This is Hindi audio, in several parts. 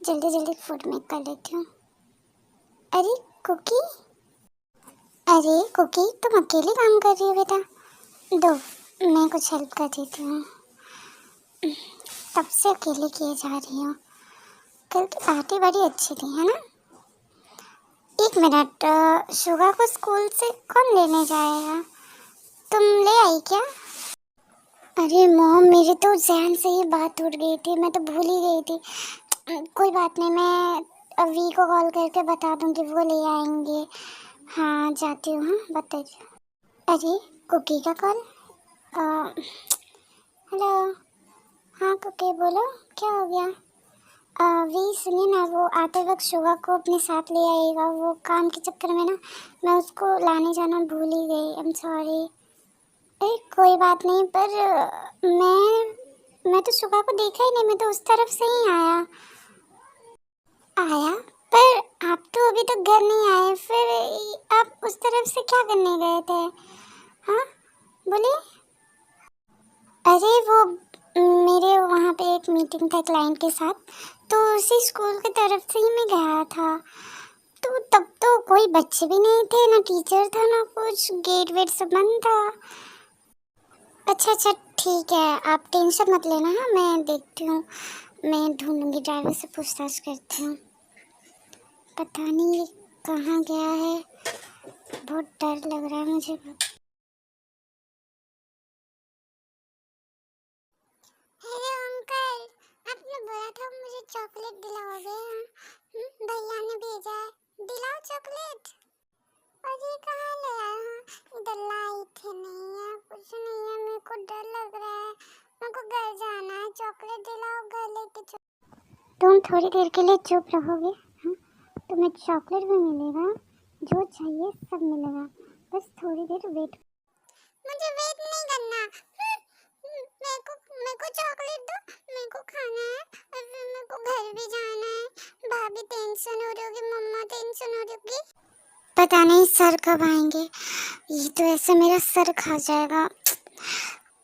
जल्दी जल्दी फूड मेक कर लेती हूँ। अरे कुकी, अरे कुकी, तुम अकेले काम कर रही हो बेटा? दो, मैं कुछ हेल्प कर देती हूँ। तब से अकेले किए जा रही हूँ। कल की पार्टी बड़ी अच्छी थी, है ना? एक मिनट, शुगा को स्कूल से कौन लेने जाएगा? तुम ले आई क्या? अरे मॉम, मेरे तो जहन से ही बात उड़ गई थी, मैं तो भूल ही गई थी। कोई बात नहीं, मैं अभी को कॉल करके बता दूंगी, वो ले आएंगे। हाँ जाती हूँ, हाँ बताइए। अरे कुकी का कॉल। हेलो। हाँ कुकी बोलो, क्या हो गया? वी सुनिए ना, वो आते वक्त शुगा को अपने साथ ले आइएगा। वो काम के चक्कर में ना मैं उसको लाने जाना भूल ही गई। I am sorry. अरे कोई बात नहीं, पर मैं तो शुगा को देखा ही नहीं, मैं तो उस तरफ से ही आया। आया? पर आप तो अभी तक घर नहीं आए, फिर आप उस तरफ से क्या करने गए थे? हाँ बोलिए। अरे वो मेरे वहाँ पे एक मीटिंग था क्लाइंट के साथ, तो उसी स्कूल की तरफ से ही मैं गया था। तो तब तो कोई बच्चे भी नहीं थे, ना टीचर था ना कुछ, गेट वेट सब बंद था। अच्छा अच्छा ठीक है, आप टेंशन मत लेना। हाँ मैं देखती हूँ, मैं ढूंढूंगी, ड्राइवर से पूछताछ करती हूँ। पता नहीं ये कहाँ गया है, बहुत डर लग रहा है मुझे। हेलो अंकल, आपने बोला था मुझे चॉकलेट दिलाओगे? भैया ने भेजा है, दिलाओ चॉकलेट। और ये कहाँ ले आया? इधर लाई थे, नहीं है कुछ नहीं है, मेरे को डर लग रहा है, मेरे को घर जाना है। चॉकलेट दिलाओ, घर लेके चलो। तुम थोड़ी देर के लिए चुप रहोगे? हाँ, तुम्हें चॉकलेट भी मिलेगा, जो चाहिए सब मिलेगा, बस थोड़ी देर वेट। मुझे वेट नहीं करना। मेरे को चॉकलेट दो, मेरे को खाना है, और फिर मेरे को घर भी जाना है। भाभी टेंशन हो रही होगी, मम्मा टेंशन हो रही होगी। पता नहीं सर कब आएंगे, ये तो ऐसे मेरा सर खा जाएगा।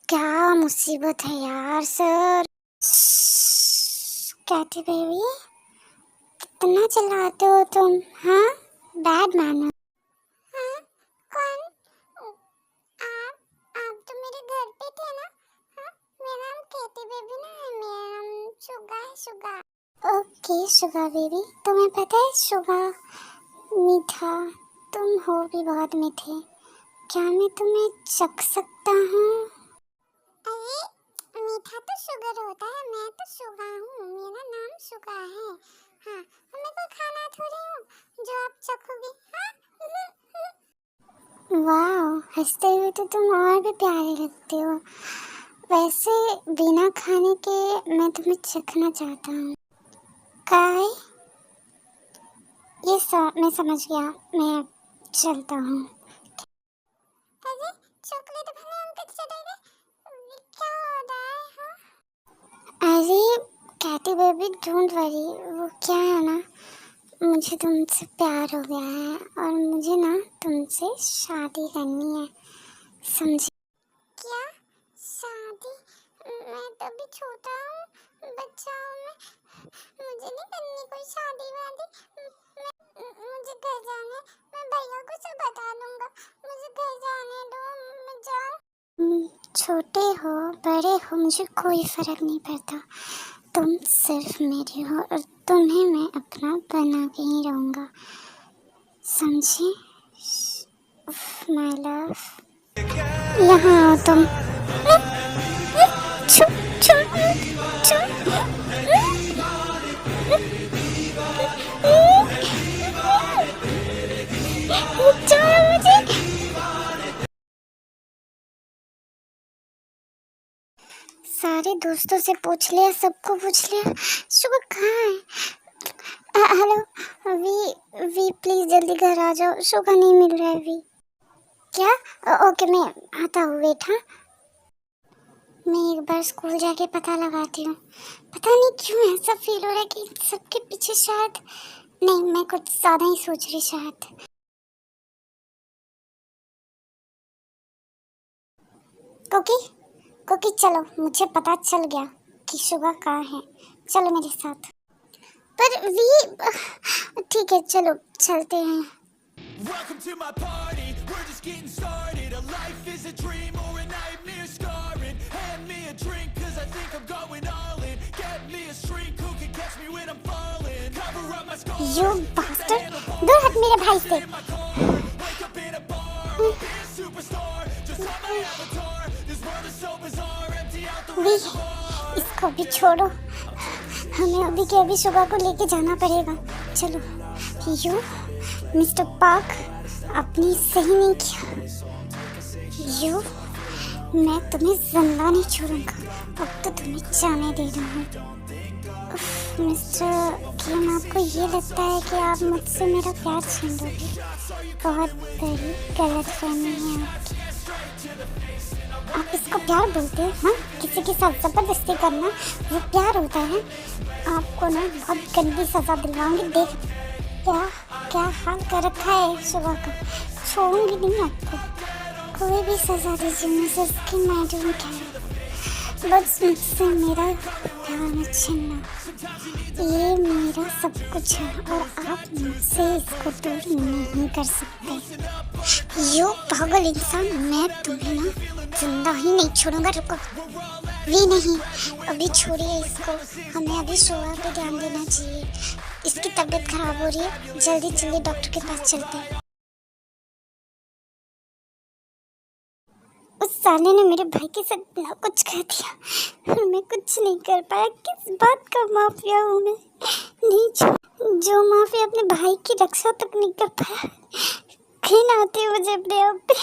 क्या मुसीबत है यार सर। कैटी बेबी, कितना चिल्लाते हो तुम? हाँ बैड मैनर। हाँ कौन? आप तो मेरे घर पे थे ना? हाँ मेरा नाम कैटी बेबी ना है, मेरा नाम शुगा है, शुगा। ओके शुगा बेबी, तुम्हें पता है शुगा मीठा, तुम हो भी बहुत मीठे। क्या मैं तुम्हें चख सकता हूँ? अरे मीठा तो शुगर होता है, मैं तो शुगा हूँ, मेरा नाम शुगा है। हाँ मैं कोई खाना थोड़ी हूँ जो आप चखोगे। हाँ वाह, हंसते हुए तो तुम और भी प्यारे लगते हो। वैसे बिना खाने के मैं तुम्हें चखना चाहता हूँ। काय? मैं समझ गया, मैं चलता हूँ। अरे चॉकलेट भले अंकल चले गए, क्या हो रहा है? हाँ अरे कैटी बेबी डोंट वरी, वो क्या है ना, मुझे तुमसे प्यार हो गया है और मुझे ना तुमसे शादी करनी है, समझे? क्या शादी? मैं तो अभी छोटा हूँ, बच्चा हूँ मैं, मुझे नहीं करनी कोई शादी वादी। मुझे घर जाने, मैं भैया को सब बता दूंगा, मुझे घर जाने दो, मैं जाऊँ। छोटे हो बड़े हो मुझे कोई फर्क नहीं पड़ता, तुम सिर्फ मेरी हो और तुम्हें मैं अपना बना के ही रहूँगा, समझे माय लव? यहाँ आओ तुम। छू छू छू। छोड़ो मुझे। सारे दोस्तों से पूछ लिया, सबको पूछ लिया, शुगर कहाँ है? हेलो वी, वी प्लीज जल्दी घर आ जाओ, शुगर नहीं मिल रहा है वी। क्या? ओके मैं आता हूँ, वेट। हाँ मैं एक बार स्कूल जाके पता लगाती हूँ। पता नहीं क्यों ऐसा फील हो रहा है कि सबके पीछे शायद, नहीं मैं कुछ ज़्यादा ही सोच रही शायद। कुकी, कुकी चलो, मुझे पता चल गया कि शुगा कहाँ है, चलो मेरे साथ। पर वी ठीक है, चलो चलते हैं। Welcome to my party, we're just getting started. A life is a dream or a nightmare scarring. Hand me a drink cause I think I'm going all in. Get me a shrink who can catch me when I'm falling. Cover up my scars. You bastard, दूर हट मेरे भाई से। Wake up in a bar, I'll be a superstar. Just on my avatar, this world is so bizarre. Empty out the V, reservoir. इसको भी छोड़ो, हमें अभी के अभी सुबह को लेके जाना पड़ेगा। चलो। यू मिस्टर पार्क, आपने सही नहीं किया। यू, मैं तुम्हें जिंदा नहीं छोड़ूंगा, अब तो तुम्हें जाने दे रहा हूँ। मिस्टर किम, आपको ये लगता है कि आप मुझसे मेरा प्यार छीन लोगे? बहुत बड़ी गलतफहमी है आपकी। आप इसको प्यार बोलते हैं? हाँ, किसी के साथ जबरदस्ती करना वो प्यार होता है? आपको ना बहुत गंदी सजा दिलवाऊंगी। देख क्या क्या हाल कर रखा है सुबह का। छोड़ूंगी नहीं आपको, कोई भी सजा दीजिए, मिसेस किम, मैं डोंट केयर। बस मुझसे मेरा प्यार मत छीनना, ये मेरा सब कुछ है और आप मुझसे इसको दूर नहीं कर सकते। यो पागल इंसान, मैं तुम्हें ना जिंदा ही नहीं छोड़ूंगा। रुको, भी नहीं, अभी छोड़िए इसको, हमें अभी सुबह पे ध्यान देना चाहिए। इसकी तबीयत खराब हो रही है, जल्दी जल्दी डॉक्टर के पास चलते हैं। उस साले ने मेरे भाई के साथ इतना कुछ कह दिया और मैं कुछ नहीं कर पाया। किस बात का माफिया हूँ मैं? नहीं, जो माफिया अपने भाई की रक्षा तक नहीं कर पाया, घिन आती है मुझे अपने आप पे।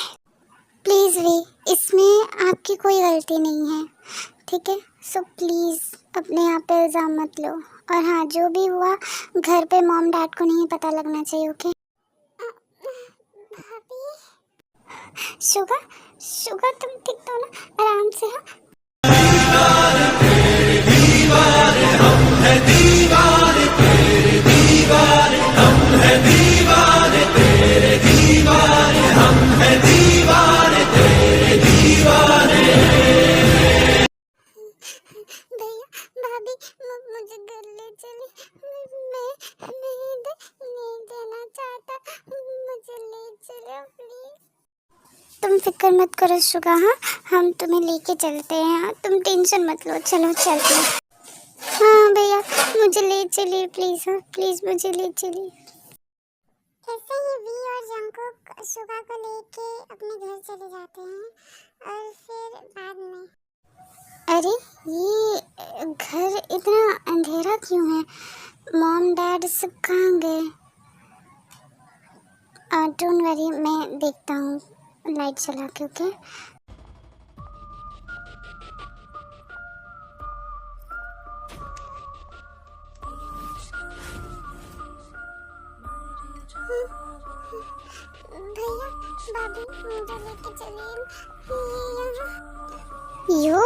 प्लीज़ वी, इसमें आपकी कोई गलती नहीं है, ठीक है? सो प्लीज़ अपने आप पे इल्ज़ाम मत लो। और हाँ, जो भी हुआ घर पे मॉम डैड को नहीं पता लगना चाहिए, ओके? भाभी, शुगर शुगर, तुम ठीक तो ना? आराम से। हाँ, भैया भाभी, मुझे घर ले चले। मैं नहीं देना चाहता, मुझे ले चलो प्लीज। तुम फिक्र मत करो शुगा, हाँ हम तुम्हें लेके चलते हैं। हाँ, तुम टेंशन मत लो, चलो चलते हैं। हाँ भैया, मुझे ले चलिए प्लीज। हाँ प्लीज मुझे ले चलिए। ऐसे ही वी और जंकुक शुगा को लेके अपने घर चले जाते हैं और फिर बाद में, अरे ये घर इतना अंधेरा क्यों है? मॉम डैड सब कहाँ गए? डोंट वरी, मैं देखता हूँ लाइट चला के, ओके? भैया भाभी, मुझे लेके चलिए यो।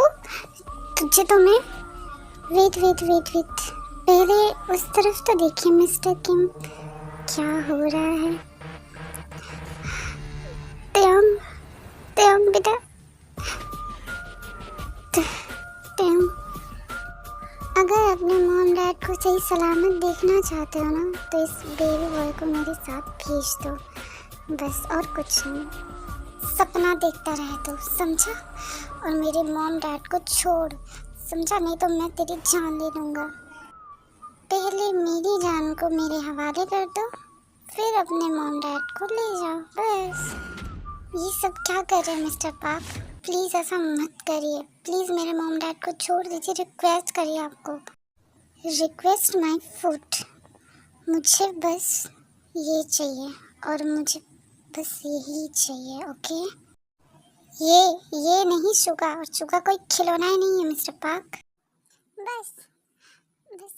तुझे तो मैं वेट, पहले उस तरफ तो देखिए मिस्टर किम, क्या हो रहा है? त्योंग बेटा, त्योंग, अगर अपने मॉम डैड को सही सलामत देखना चाहते हो ना, तो इस बेबी बॉय को मेरे साथ भेज दो, बस और कुछ नहीं। सपना देखता रहे तो, समझा? और मेरे मॉम डैड को छोड़, समझा? नहीं तो मैं तेरी जान ले लूँगा। पहले मेरी जान को मेरे हवाले कर दो, फिर अपने मॉम डैड को ले जाओ, बस। ये सब क्या कर रहे हैं मिस्टर पार्क? प्लीज़ ऐसा मत करिए, प्लीज़ मेरे मॉम डैड को छोड़ दीजिए, रिक्वेस्ट करिए आपको। रिक्वेस्ट माय फुट, मुझे बस ये चाहिए और मुझे बस यही चाहिए, ओके? ये नहीं शुगा, और शुगा कोई खिलौना ही नहीं है मिस्टर पार्क। बस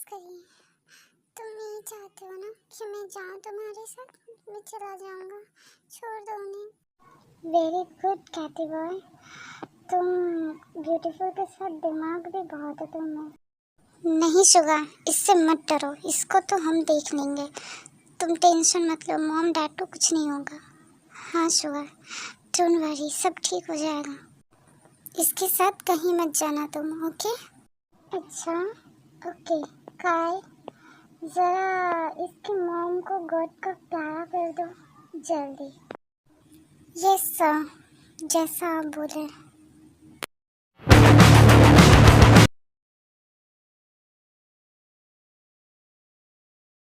करिए, तुम यही चाहते हो ना कि मैं जाऊँ तुम्हारे साथ? मैं चला जाऊँगा, छोड़ दो उन्हें। वेरी गुड कैटी बॉय, तुम ब्यूटीफुल के साथ दिमाग भी बहुत है तुम्हें। नहीं शुगा, इससे मत डरो, इसको तो हम देख लेंगे, तुम टेंशन मत लो, मॉम डैड को कुछ नहीं होगा। हाँ शुगा, डोंट वरी, सब ठीक हो जाएगा। इसके साथ कहीं मत जाना तुम, ओके? अच्छा ओके, काय ज़रा इसकी मॉम को गॉड का प्यारा कर दो जल्दी। यस सर, जैसा आप बोले।